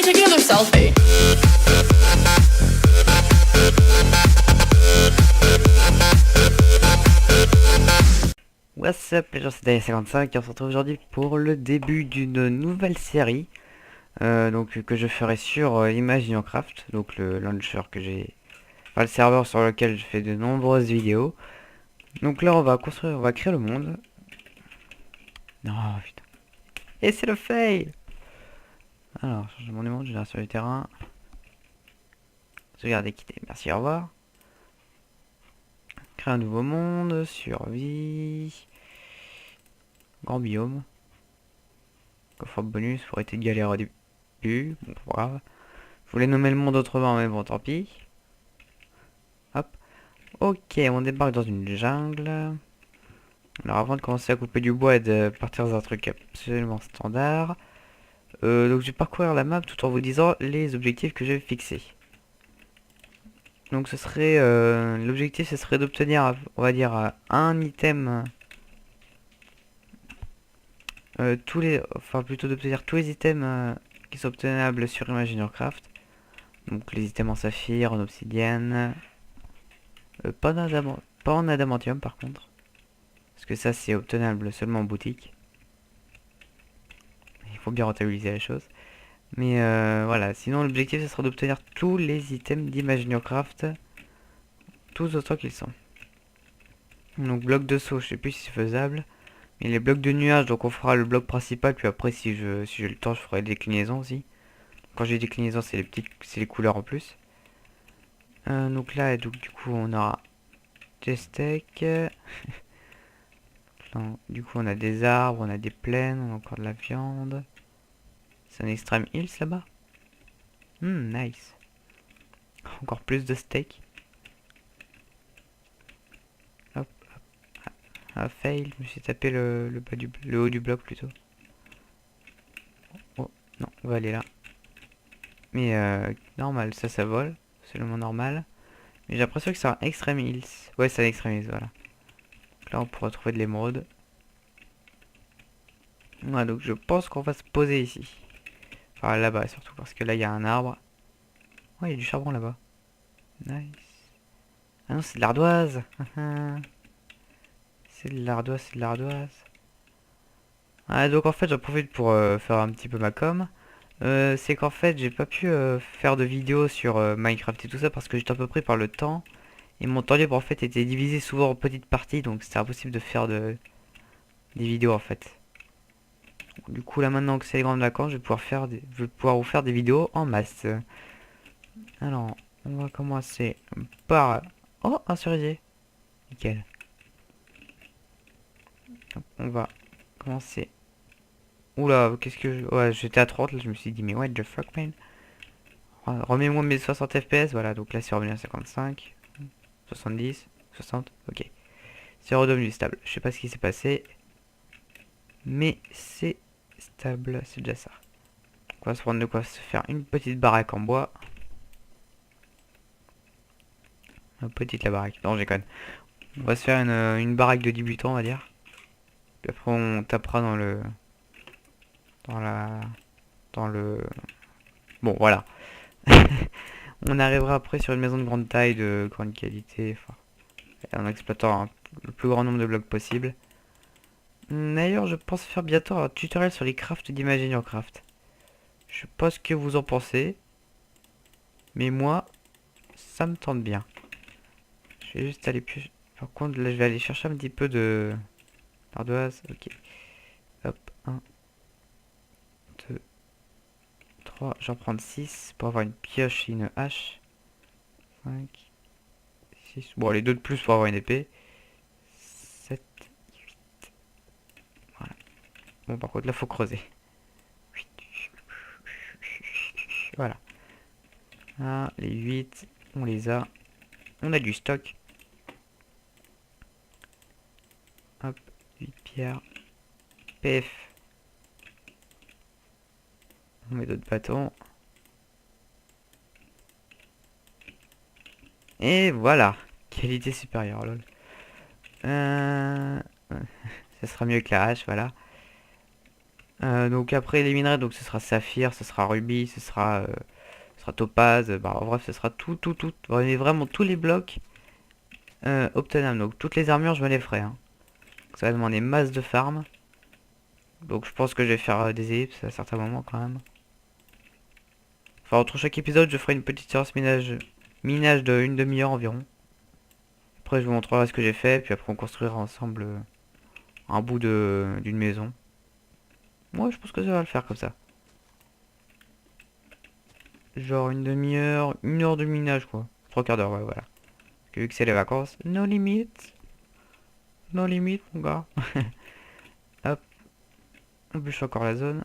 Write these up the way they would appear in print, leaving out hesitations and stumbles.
me take another selfie. What's up les gens, c'est Daniel55 et on se retrouve aujourd'hui pour le début d'une nouvelle série que je ferai sur Imaginecraft, donc le launcher que j'ai, enfin le serveur sur lequel je fais de nombreuses vidéos. Donc là on va construire, on va créer le monde. Non putain. Et c'est le fail. Alors, changement du monde, génération du terrain. Sauvegarder, quitter, merci, au revoir. Créer un nouveau monde, survie. Grand biome. Coffre bonus pour être de galère au début. Bon, pas grave. Je voulais nommer le monde autrement, mais bon, tant pis. Hop. Ok, on débarque dans une jungle. Alors, avant de commencer à couper du bois et de partir dans un truc absolument standard, donc je vais parcourir la map tout en vous disant les objectifs que j'ai fixés. Donc, ce serait l'objectif, ce serait d'obtenir, on va dire, un item. Enfin, plutôt d'obtenir tous les items qui sont obtenables sur Imaginecraft. Donc, les items en saphir, en obsidienne. Pas en adamantium par contre. Parce que ça c'est obtenable seulement en boutique. Il faut bien rentabiliser la chose. Mais voilà, sinon l'objectif ce sera d'obtenir tous les items d'Imaginecraft. Tous autant qu'ils sont. Donc bloc de saut, je sais plus si c'est faisable. Mais les blocs de nuages, donc on fera le bloc principal. Puis après si j'ai le temps je ferai des déclinaisons aussi. Quand j'ai des déclinaisons c'est les couleurs en plus. Donc là donc, du coup on aura des steaks. Du coup on a des arbres, on a des plaines, on a encore de la viande. C'est un extreme hills là-bas. Nice. Encore plus de steak. Hop, hop. Ah, fail, je me suis tapé le haut du bloc plutôt. Oh, non, on va aller là. Mais normal, ça vole. C'est le moins normal. Mais j'ai l'impression que c'est un extreme hills. Ouais, c'est un extreme hills, voilà. Donc là on pourra trouver de l'émeraude. Ouais, donc je pense qu'on va se poser ici. Enfin là-bas surtout, parce que là il y a un arbre. Ouais, il y a du charbon là-bas. Nice. Ah non, c'est de l'ardoise. C'est de l'ardoise, c'est de l'ardoise. Ah, donc en fait, j'en profite pour faire un petit peu ma com. C'est qu'en fait, j'ai pas pu faire de vidéos sur Minecraft et tout ça parce que j'étais un peu pris par le temps. Et mon temps libre en fait était divisé souvent en petites parties, donc c'était impossible de faire des vidéos en fait. Du coup, là maintenant que c'est les grandes vacances, je vais pouvoir vous faire des vidéos en masse. Alors, on va commencer par... Oh, un cerisier. Nickel. Donc, on va commencer. Oula, qu'est-ce que je... Ouais, j'étais à 30, là, je me suis dit, mais what the fuck, man. Remets-moi mes 60 FPS, voilà, donc là, c'est revenu à 55, 70, 60, ok. C'est redevenu stable. Je sais pas ce qui s'est passé, mais c'est stable, c'est déjà ça. On va se prendre de quoi se faire une petite baraque en bois. Petite la baraque, non, j'éconne. On va se faire une baraque de débutant, on va dire. Puis après, on tapera dans le... Dans la... Dans le... Bon, voilà. On arrivera après sur une maison de grande taille, de grande qualité, enfin, en exploitant le plus grand nombre de blocs possible. D'ailleurs, je pense faire bientôt un tutoriel sur les crafts d'Imaginecraft. Je sais pas ce que vous en pensez, mais moi, ça me tente bien. Je vais juste aller plus... Par contre, là, je vais aller chercher un petit peu de... d'ardoise, ok. Hop, 1, 2, 3, j'en prends 6 pour avoir une pioche et une hache. 5, 6, bon les deux de plus pour avoir une épée. 7, 8. Voilà. Bon par contre là faut creuser. Voilà. Ah, les 8, on les a. On a du stock. Hop, 8 pierres. PF. On met d'autres bâtons. Et voilà. Qualité supérieure, lol. Ça sera mieux que la hache, voilà. Donc après les minerais, donc ce sera saphir, ce sera rubis, ce sera topaz, bah en bref ce sera tout, vraiment tous les blocs obtenables. Donc toutes les armures je me les ferai, hein. Ça va demander masse de farm. Donc je pense que je vais faire des ellipses à certains moments quand même. Enfin entre chaque épisode je ferai une petite séance minage de une demi-heure environ. Après je vous montrerai ce que j'ai fait, puis après on construira ensemble un bout d'une maison. Moi je pense que ça va le faire comme ça. Genre une demi-heure, une heure de minage quoi. Trois quarts d'heure, ouais voilà. Parce que vu que c'est les vacances, no limite. No limite mon gars. Hop, on bûche encore la zone.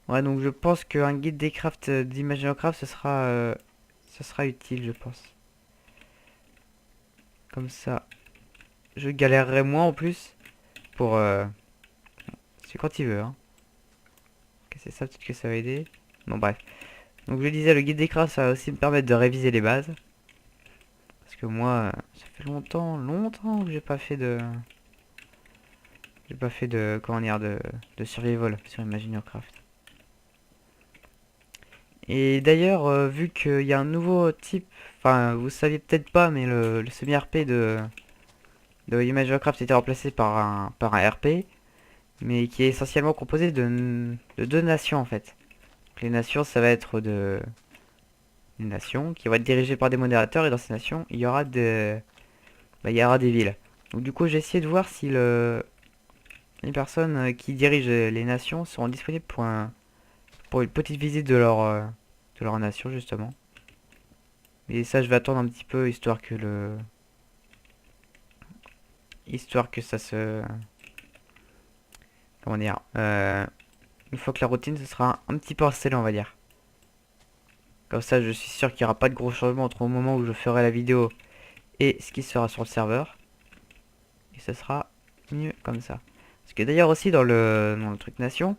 Ouais donc je pense qu'un guide des crafts d'Imaginocraft ce sera utile je pense. Comme ça, je galérerai moins en plus pour... c'est quand il veut hein. Ok c'est ça, peut-être que ça va aider. Bon bref. Donc je disais, le guide des crafts, ça va aussi me permettre de réviser les bases. Parce que moi, ça fait longtemps que j'ai pas fait de... J'ai pas fait de... Comment dire, de survival sur Imaginecraft. Et d'ailleurs, vu qu'il y a un nouveau type... Enfin, vous saviez peut-être pas, mais le semi-RP de Imaginecraft était remplacé par un RP. Mais qui est essentiellement composé de deux nations en fait. Donc, les nations, ça va être des nations qui vont être dirigées par des modérateurs. Et dans ces nations, il y aura il y aura des villes. Donc du coup, j'ai essayé de voir si les personnes qui dirigent les nations seront disponibles pour une petite visite de leur nation justement. Et ça, je vais attendre un petit peu histoire que ça se, comment dire, une fois que la routine se sera un petit peu installée, on va dire. Comme ça, je suis sûr qu'il n'y aura pas de gros changements entre le moment où je ferai la vidéo et ce qui sera sur le serveur. Et ça sera mieux comme ça. Parce que d'ailleurs aussi dans le truc nation,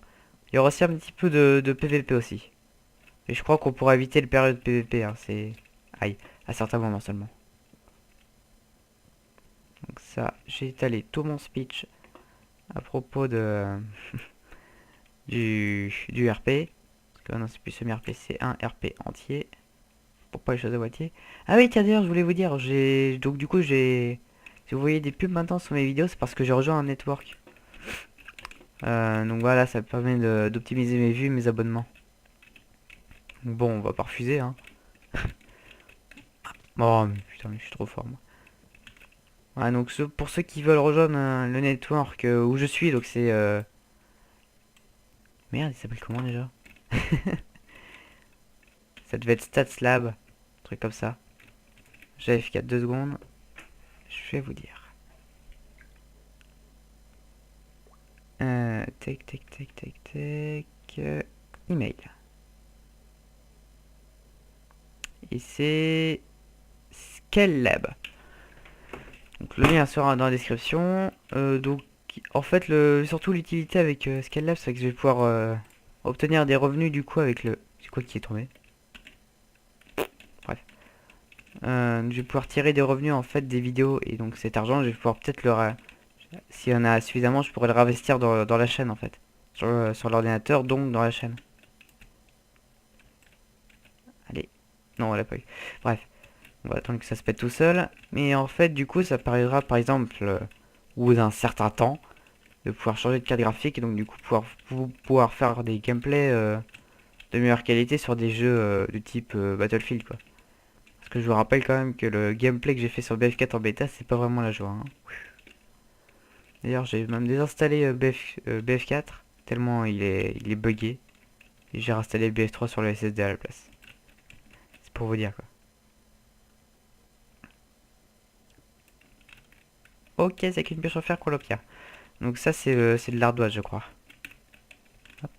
il y aura aussi un petit peu de PVP aussi. Et je crois qu'on pourra éviter le période PVP, hein, c'est... Aïe, à certains moments seulement. Donc ça, j'ai étalé tout mon speech à propos de du RP. Parce que non, c'est plus semi-RP, c'est un RP entier. Pour pas les choses à moitié. Ah oui, tiens d'ailleurs, je voulais vous dire, j'ai... Donc du coup, j'ai... Si vous voyez des pubs maintenant sur mes vidéos, c'est parce que j'ai rejoint un network. Donc voilà, ça me permet d'optimiser mes vues et mes abonnements. Donc bon, on va pas refuser, hein. Oh, mais putain, mais je suis trop fort, moi. Ouais, donc pour ceux qui veulent rejoindre le network où je suis, donc c'est... Merde, il s'appelle comment déjà? Ça devait être StatsLab, un truc comme ça. J'ai FK 2 secondes. Je vais vous dire. Email. Et c'est... ScaleLab. Donc le lien sera dans la description. Donc en fait surtout l'utilité avec ScaleLab, c'est que je vais pouvoir obtenir des revenus du coup avec le... C'est quoi qui est tombé? Bref. Je vais pouvoir tirer des revenus en fait des vidéos et donc cet argent je vais pouvoir peut-être s'il y en a suffisamment je pourrais le réinvestir dans la chaîne en fait. Sur l'ordinateur donc dans la chaîne. Allez. Non, elle a pas eu. Bref. On va attendre que ça se pète tout seul. Mais en fait, du coup, ça permettra, par exemple, au bout d'un certain temps, de pouvoir changer de carte graphique et donc du coup pouvoir faire des gameplays de meilleure qualité sur des jeux du type Battlefield, quoi. Parce que je vous rappelle quand même que le gameplay que j'ai fait sur BF4 en bêta, c'est pas vraiment la joie, hein. D'ailleurs, j'ai même désinstallé BF4 tellement il est buggé. Et j'ai réinstallé BF3 sur le SSD à la place. C'est pour vous dire, quoi. Ok, c'est qu'une pioche en fer qu'on l'obtient. Donc ça c'est de l'ardoise je crois. Hop.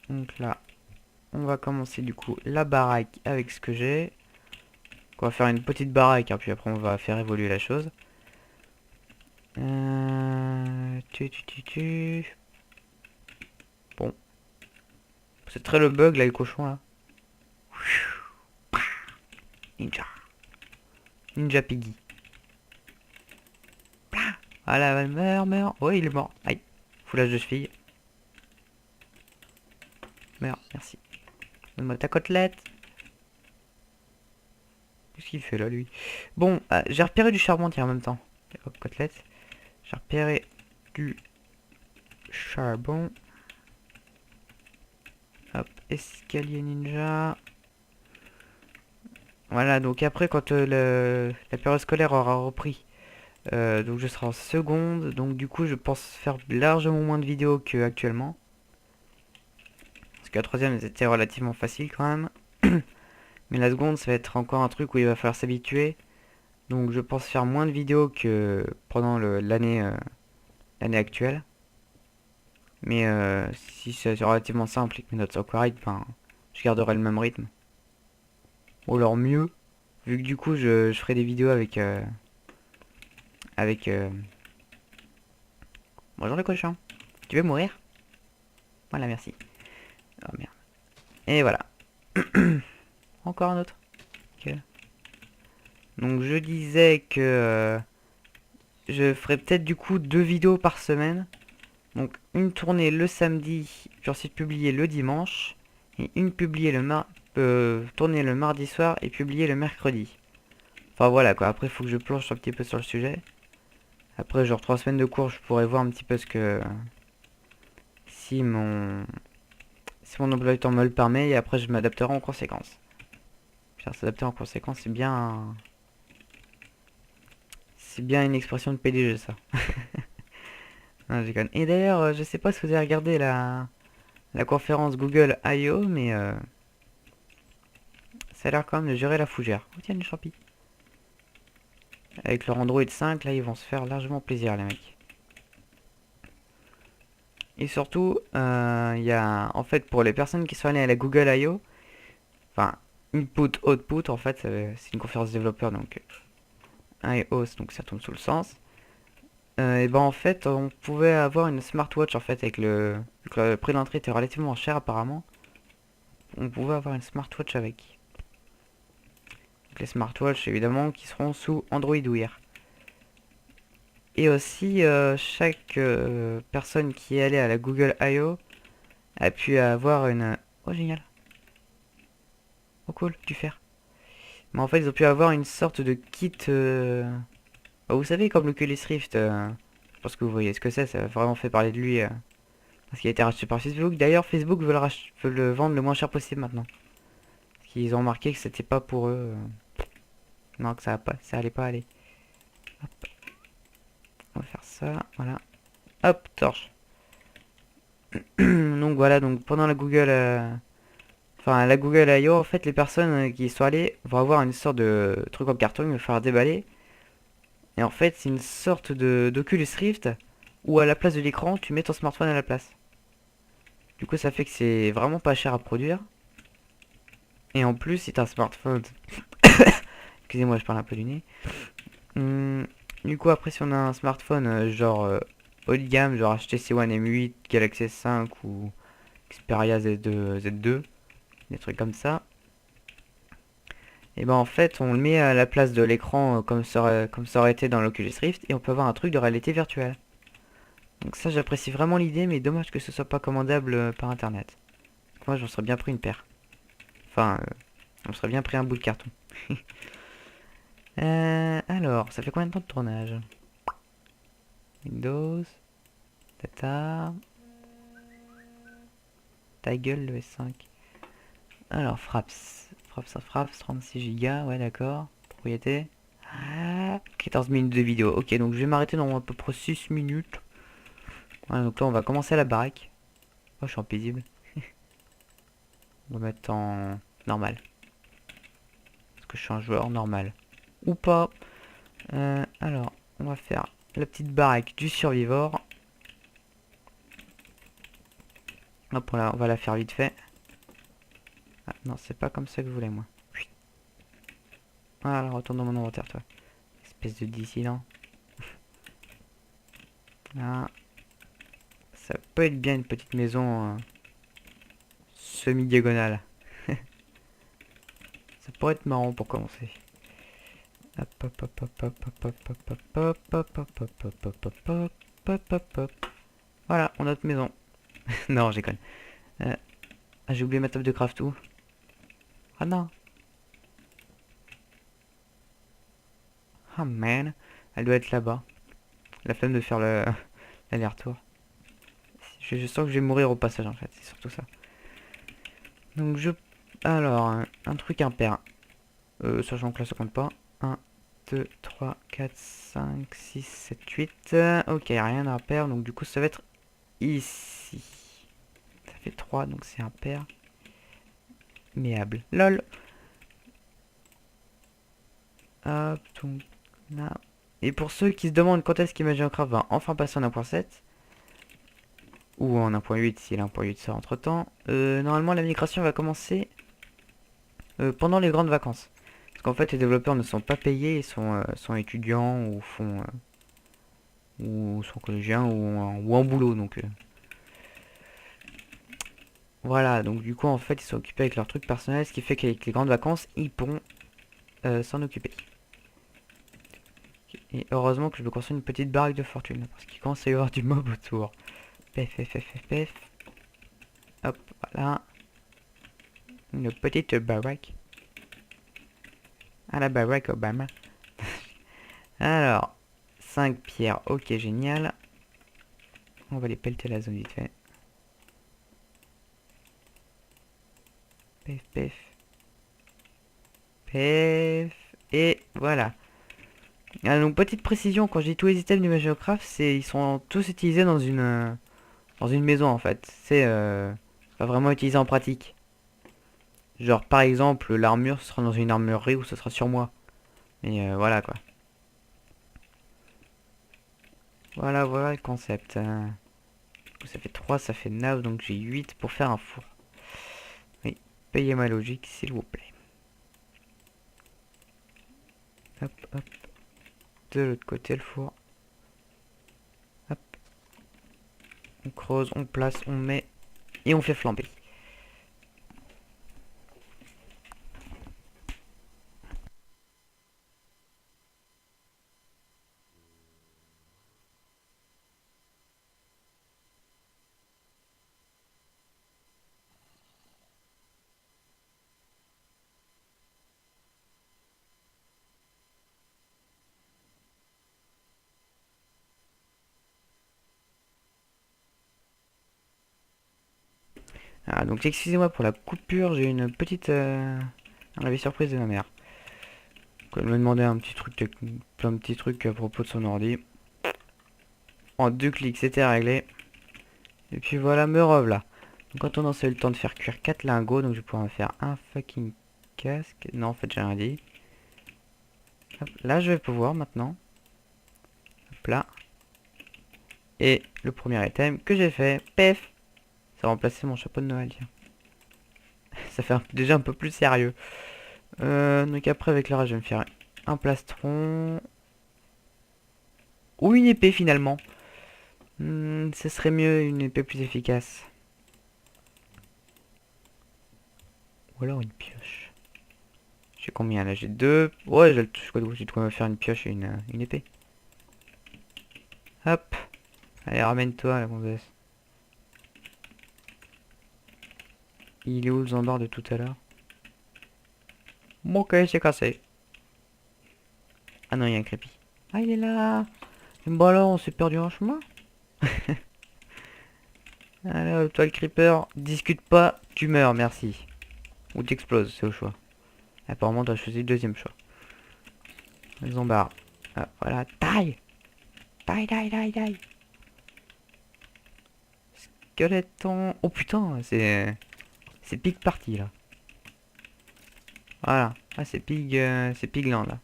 Donc là, on va commencer du coup la baraque avec ce que j'ai. On va faire une petite baraque, hein, puis après on va faire évoluer la chose. Bon. C'est très le bug là, le cochon là. Ninja. Ninja Piggy. Ah là, meurs, meurs. Ouais, il est mort. Aïe. Foulage de cheville. Meurs, merci. Donne-moi ta côtelette. Qu'est-ce qu'il fait là, lui? Bon, j'ai repéré du charbon, tiens, en même temps. Hop, côtelette. J'ai repéré du charbon. Hop, escalier ninja. Voilà, donc après, quand la période scolaire aura repris, donc je serai en seconde. Donc du coup, je pense faire largement moins de vidéos qu'actuellement. Parce que la troisième, c'était relativement facile quand même. Mais la seconde, ça va être encore un truc où il va falloir s'habituer. Donc je pense faire moins de vidéos que pendant l'année actuelle. Mais si c'est relativement simple et que mes notes sont correctes, ben, je garderai le même rythme. Ou alors mieux, vu que du coup je ferai des vidéos avec bonjour le cochon. Tu veux mourir? Voilà, merci. Oh merde. Et voilà. Encore un autre. Ok. Donc je disais que je ferai peut-être du coup 2 vidéos par semaine. Donc une tournée le samedi, puis ensuite publier le dimanche. Et une publiée tournée le mardi soir et publier le mercredi. Enfin voilà quoi, après il faut que je plonge un petit peu sur le sujet. Après genre 3 semaines de cours, je pourrais voir un petit peu ce que... Si mon emploi du temps me le permet, et après je m'adapterai en conséquence. Putain, s'adapter en conséquence, c'est bien... C'est bien une expression de PDG ça. Non, je déconne. Et d'ailleurs, je sais pas si vous avez regardé la conférence Google I.O. mais ça a l'air quand même de gérer la fougère. Oh tiens, une champi. Avec leur Android 5, là, ils vont se faire largement plaisir, les mecs. Et surtout, il y a, en fait, pour les personnes qui sont allées à la Google I.O., enfin, input, output, en fait, c'est une conférence développeur, donc I.O., donc ça tombe sous le sens. Et ben en fait, on pouvait avoir une smartwatch, en fait, avec vu que le prix d'entrée était relativement cher, apparemment. On pouvait avoir une smartwatch avec. Donc les smartwatches, évidemment, qui seront sous Android Wear. Et aussi, chaque personne qui est allée à la Google I.O. a pu avoir une... Oh, génial. Oh, cool, du fer. Mais en fait, ils ont pu avoir une sorte de kit... bah, vous savez, comme le Oculus Rift. Je pense que vous voyez ce que c'est. Ça a vraiment fait parler de lui. Parce qu'il a été racheté par Facebook. D'ailleurs, Facebook veut le vendre le moins cher possible maintenant. Parce qu'ils ont remarqué que c'était pas pour eux. Non, que ça allait pas aller. Hop. On va faire ça, voilà. Hop, torche. Donc voilà, donc pendant la Google... Enfin, la Google I.O., en fait, les personnes qui y sont allées vont avoir une sorte de truc en carton, il va falloir déballer. Et en fait, c'est une sorte de d'Oculus Rift où à la place de l'écran, tu mets ton smartphone à la place. Du coup, ça fait que c'est vraiment pas cher à produire. Et en plus, si t'as un smartphone... Excusez-moi, je parle un peu du nez. Hum, du coup, après, si on a un smartphone genre haut de gamme, genre HTC One M8, Galaxy S5 ou Xperia Z2, des trucs comme ça. Et ben en fait, on le met à la place de l'écran comme ça aurait été dans l'Oculus Rift et on peut avoir un truc de réalité virtuelle. Donc ça, j'apprécie vraiment l'idée, mais dommage que ce soit pas commandable par internet. Moi, j'en serais bien pris une paire. Enfin, on serait bien pris un bout de carton. Alors, ça fait combien de temps de tournage? Windows, data, ta gueule le S5. Alors, Fraps 36 Go, ouais d'accord. Propriété. 14 minutes de vidéo. Ok, donc je vais m'arrêter dans à peu près 6 minutes. Ouais, donc là, on va commencer la baraque. Oh, je suis en paisible. On va mettre en normal. Parce que je suis un joueur normal. Ou pas. Alors, on va faire la petite baraque du survivor. Hop, on va la faire vite fait. Ah, non, c'est pas comme ça que je voulais, moi. Voilà, retourne dans mon inventaire, toi. Espèce de dissident. Là. Ça peut être bien une petite maison semi-diagonale. Ça pourrait être marrant pour commencer. Hop, hop, hop, hop, hop, hop, hop, hop, hop, hop, hop, hop, hop, hop, hop, hop, hop, hop, hop, hop. Voilà, on a notre maison. Non, j'ai conne. Ah, j'ai oublié ma table de craft où? Ah non. Ah man. Elle doit être là-bas. La flemme de faire le l'aller-retour. Je sens que je vais mourir au passage en fait, c'est surtout ça. Donc je... Alors, un truc impair. Sachant que là ça compte pas. 1, 2, 3, 4, 5, 6, 7, 8. Ok, rien d'impair, donc du coup ça va être ici. Ça fait 3, donc c'est impair. Méable. LOL. Hop, donc là. Et pour ceux qui se demandent quand est-ce qu'Imaginecraft va enfin passer en 1.7, ou en 1.8 si la 1.8 sort entre temps, normalement la migration va commencer pendant les grandes vacances. Parce qu'en fait les développeurs ne sont pas payés, ils sont étudiants ou font ou sont collégiens ou en boulot donc voilà, donc du coup en fait ils sont occupés avec leurs trucs personnels, ce qui fait qu'avec les grandes vacances ils pourront s'en occuper. Et heureusement que je peux construire une petite baraque de fortune parce qu'il commence à y avoir du mob autour. Pef, pef, pef, pef, pef. Hop, voilà. Une petite baraque. À la baraque Obama. Alors, 5 pierres, ok, génial. On va les pelleter la zone vite fait. Pef, pef. Pef. Et voilà. Ah, donc, petite précision, quand je dis tous les items du Magicraft, c'est ils sont tous utilisés dans une maison en fait. C'est pas vraiment utilisé en pratique. Genre, par exemple, l'armure, ce sera dans une armurerie ou ce sera sur moi. Mais voilà quoi. Voilà, voilà le concept. Ça fait 3, ça fait 9, donc j'ai 8 pour faire un four. Oui, payez ma logique, s'il vous plaît. Hop, hop. De l'autre côté, le four. Hop. On creuse, on place, on met. Et on fait flamber. Ah, donc excusez-moi pour la coupure, j'ai une petite arrivée surprise de ma mère. Elle m'a demandé plein de petits trucs à propos de son ordi. En 2 clics, c'était réglé. Et puis voilà, me revoilà. Donc quand on a eu le temps de faire cuire 4 lingots, donc je vais pouvoir me faire un fucking casque. Non, en fait, j'ai rien dit. Hop, là, je vais pouvoir maintenant. Hop là. Et le premier item que j'ai fait, pef, ça a remplacé mon chapeau de Noël, tiens. Ça fait déjà un peu plus sérieux. Donc après, avec le reste, je vais me faire un plastron. Ou une épée, finalement. Ce serait mieux une épée plus efficace. Ou alors une pioche. J'ai combien là? J'ai 2. Ouais, j'ai de quoi me faire une pioche et une épée. Hop. Allez, ramène-toi, la gonzesse. Il est où le Zambar de tout à l'heure? Bon, ok, c'est cassé. Ah non, il y a un crépi. Ah, il est là. Bon alors, on s'est perdu en chemin. Alors, toi le creeper, discute pas, tu meurs, merci. Ou t'exploses, c'est au choix. Apparemment, t'as choisi le deuxième choix. Le Zambar. Ah, voilà, taille. Taille, taille, taille, taille. Skeleton. Oh putain, c'est Pig Party là. Voilà. Ah, c'est Pigland là.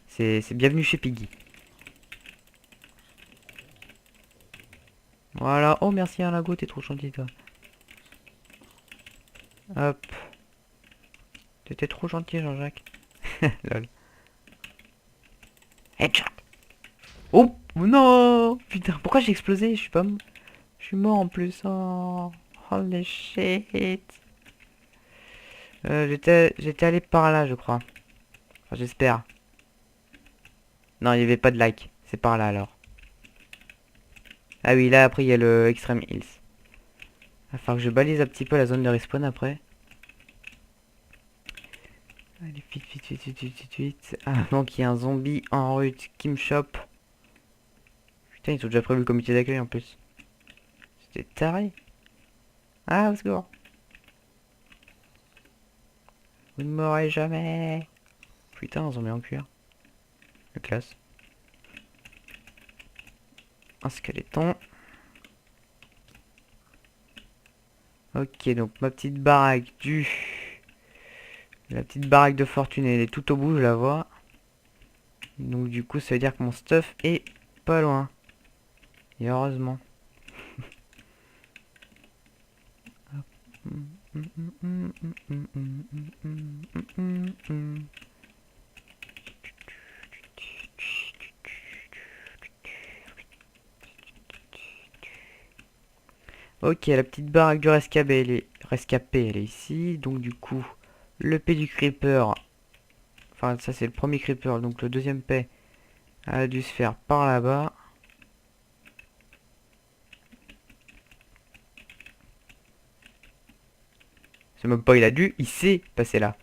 C'est bienvenue chez Piggy. Voilà. Oh, merci un lago, t'es trop gentil toi. Hop. T'étais trop gentil, Jean-Jacques. Lol. Headshot. Oh non. Putain, pourquoi j'ai explosé? Je suis pas... Je suis mort en plus. Oh. Holy shit. J'étais allé par là, je crois. Enfin, j'espère. Non, il n'y avait pas de like. C'est par là alors. Ah oui, là après il y a le Extreme Hills. Il va falloir que je balise un petit peu la zone de respawn après. Allez, vite, vite, vite, vite, vite, vite, vite. Ah, donc il y a un zombie en route qui me chope. Putain, ils ont déjà prévu le comité d'accueil en plus. C'était taré. Ah, au secours. Vous ne m'aurez jamais. Putain, un zombie en cuir. Le classe. Un skeleton. Ok, donc ma petite baraque du... La petite baraque de fortune, elle est tout au bout, je la vois. Donc du coup, ça veut dire que mon stuff est pas loin. Et heureusement. Ok, la petite baraque du rescapé, elle est ici. Donc du coup, le P du creeper. Enfin, ça c'est le premier creeper. Donc le deuxième P a dû se faire par là-bas. C'est même pas il a dû, il s'est passé là.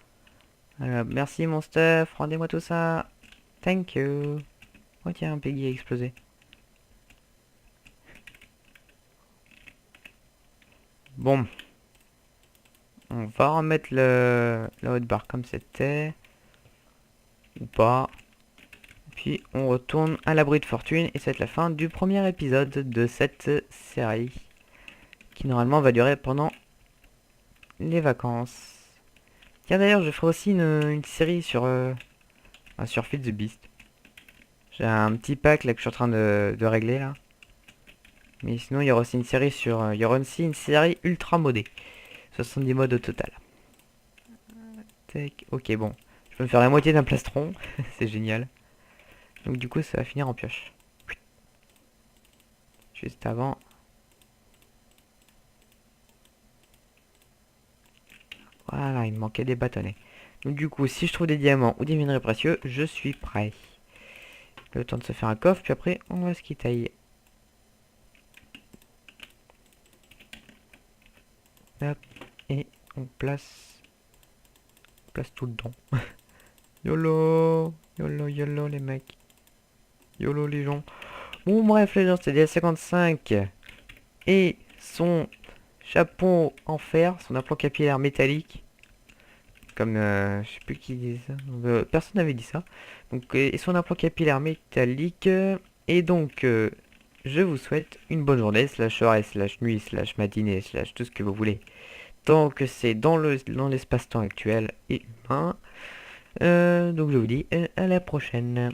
Merci mon stuff, rendez-moi tout ça. Thank you. Oh tiens, un Peggy a explosé. Bon. On va remettre la haute barre comme c'était. Ou pas. Puis on retourne à l'abri de fortune. Et ça va être la fin du premier épisode de cette série. Qui normalement va durer pendant les vacances. Tiens d'ailleurs je ferai aussi une série sur Feed the Beast. J'ai un petit pack là que je suis en train de régler là. Mais sinon il y aura aussi une série il y aura aussi une série ultra modée. 70 modes au total. Tac. Ok bon. Je peux me faire la moitié d'un plastron. C'est génial. Donc du coup ça va finir en pioche. Juste avant. Voilà, il me manquait des bâtonnets. Donc du coup, si je trouve des diamants ou des minerais précieux, je suis prêt. Le temps de se faire un coffre, puis après, on va se quitter. Hop, et on place tout dedans. YOLO, YOLO, YOLO les mecs. YOLO les gens. Bon bref les gens, c'était DA55 et son chapeau en fer, son implant capillaire métallique. Comme je sais plus qui disait ça. Personne n'avait dit ça. Donc et son implant capillaire métallique. Et donc je vous souhaite une bonne journée, slash soirée, slash nuit, slash matinée, slash tout ce que vous voulez. Tant que c'est dans l'espace-temps actuel et humain. Donc je vous dis à la prochaine.